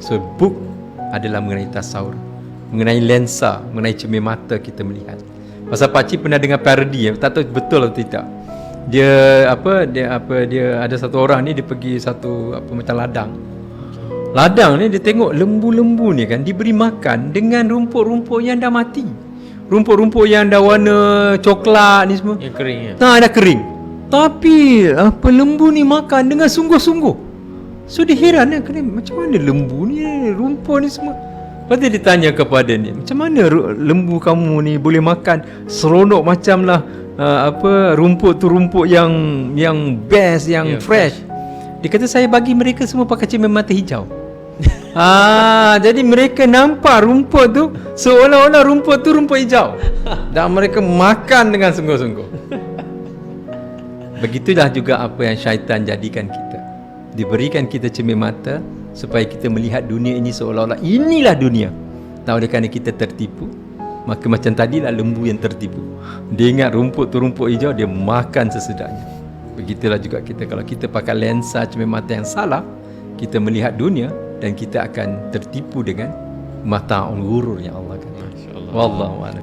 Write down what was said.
So book adalah mengenai tasawur, mengenai lensa, mengenai cermin mata kita melihat. Pasal pakcik pernah dengar parodi, tak tahu betul atau tidak. Dia ada satu orang ni, dia pergi satu macam ladang ni, dia tengok lembu-lembu ni kan diberi makan dengan rumput-rumput yang dah mati, rumput-rumput yang dah warna coklat ni semua, Yang kering ya. dah kering. Tapi lembu ni makan dengan sungguh-sungguh. So dia heran kan, macam mana lembu ni, rumput ni semua. Lepas tu dia tanya kepada ni, macam mana lembu kamu ni boleh makan seronok macam lah rumput tu rumput yang best, yang fresh. Dia kata saya bagi mereka semua pakai cermin mata hijau. Jadi mereka nampak rumput tu seolah-olah rumput tu rumput hijau dan mereka makan dengan sungguh-sungguh. Begitulah juga apa yang syaitan jadikan kita. Diberikan kita cermin mata supaya kita melihat dunia ini seolah-olah inilah dunia. Dan oleh kerana kita tertipu, maka macam tadilah lembu yang tertipu. Dia ingat rumput tu rumput hijau, dia makan sesedapnya. Begitulah juga kita, kalau kita pakai lensa cermin mata yang salah, kita melihat dunia dan kita akan tertipu dengan mata'ul ghurur yang Allah kata. Wallahu a'lam.